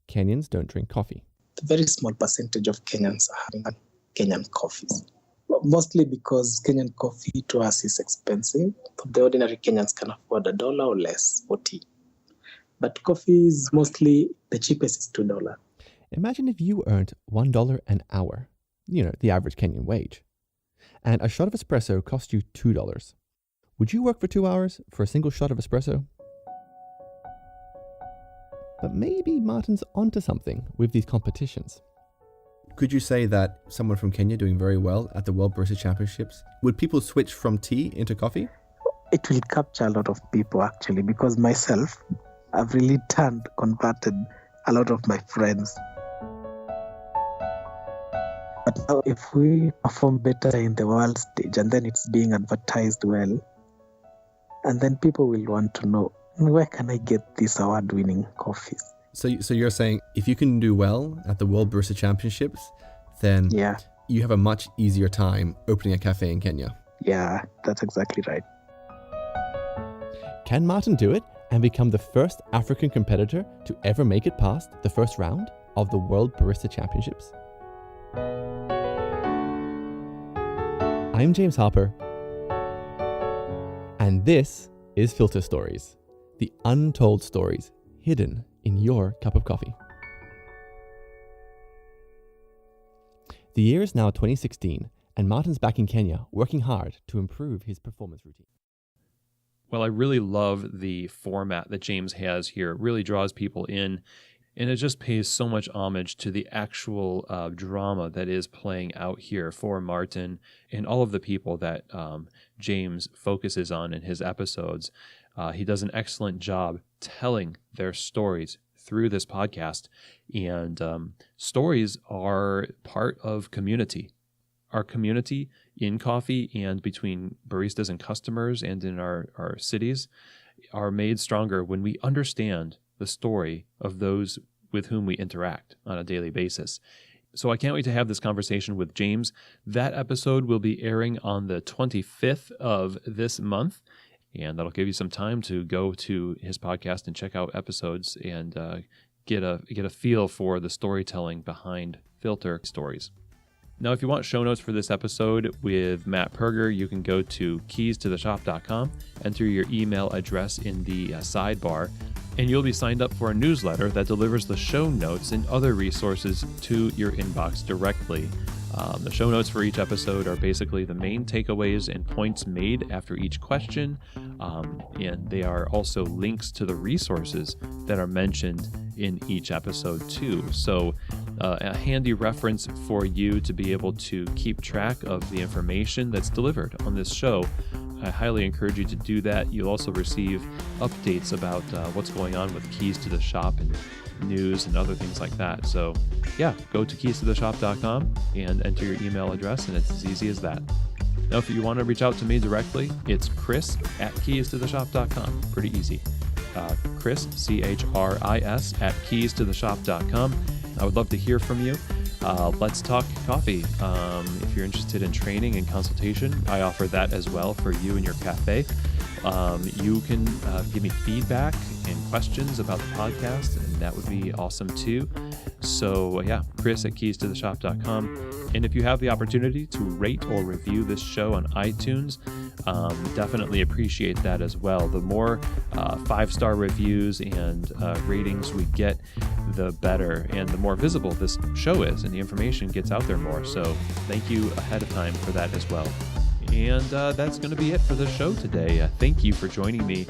Kenyans don't drink coffee. A very small percentage of Kenyans are having Kenyan coffees. Mostly because Kenyan coffee to us is expensive. The ordinary Kenyans can afford $1 or less, 40. But coffee is mostly, the cheapest is $2. Imagine if you earned $1 an hour, the average Kenyan wage, and a shot of espresso cost you $2. Would you work for 2 hours for a single shot of espresso? But maybe Martin's onto something with these competitions. Could you say that someone from Kenya doing very well at the World Barista Championships, would people switch from tea into coffee? It will capture a lot of people actually, because myself, I've really converted a lot of my friends. But now if we perform better in the world stage and then it's being advertised well, and then people will want to know, where can I get these award-winning coffees? So you're saying if you can do well at the World Barista Championships, then you have a much easier time opening a cafe in Kenya. Yeah, that's exactly right. Can Martin do it and become the first African competitor to ever make it past the first round of the World Barista Championships? I'm James Harper, and this is Filter Stories, the untold stories hidden in your cup of coffee. The year is now 2016, and Martin's back in Kenya working hard to improve his performance routine. Well, I really love the format that James has here. It really draws people in, and it just pays so much homage to the actual drama that is playing out here for Martin and all of the people that James focuses on in his episodes. He does an excellent job telling their stories through this podcast, and stories are part of community. Our community in coffee and between baristas and customers and in our cities are made stronger when we understand the story of those with whom we interact on a daily basis. So I can't wait to have this conversation with James. That episode will be airing on the 25th of this month, and that'll give you some time to go to his podcast and check out episodes and get a feel for the storytelling behind Filter Stories. Now, if you want show notes for this episode with Matt Perger, you can go to keystotheshop.com, enter your email address in the sidebar, and you'll be signed up for a newsletter that delivers the show notes and other resources to your inbox directly. The show notes for each episode are basically the main takeaways and points made after each question, and they are also links to the resources that are mentioned in each episode too. So a handy reference for you to be able to keep track of the information that's delivered on this show. I highly encourage you to do that. You'll also receive updates about what's going on with Keys to the Shop and news and other things like that. So yeah, go to keystotheshop.com and enter your email address, and it's as easy as that. Now, if you want to reach out to me directly, it's chris@keystotheshop.com. Pretty easy. Chris, CHRIS, @keystotheshop.com. I would love to hear from you. Let's talk coffee. If you're interested in training and consultation, I offer that as well for you and your cafe. You can give me feedback and questions about the podcast, and that would be awesome too. So yeah, chris@keystotheshop.com. And if you have the opportunity to rate or review this show on iTunes, definitely appreciate that as well. The more 5-star reviews and ratings we get, the better, and the more visible this show is, and the information gets out there more. So thank you ahead of time for that as well. And that's going to be it for the show today. Thank you for joining me.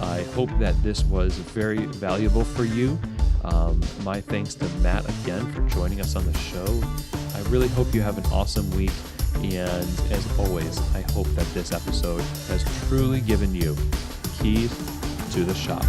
I hope that this was very valuable for you. My thanks to Matt again for joining us on the show. I really hope you have an awesome week. And as always, I hope that this episode has truly given you keys to the shop.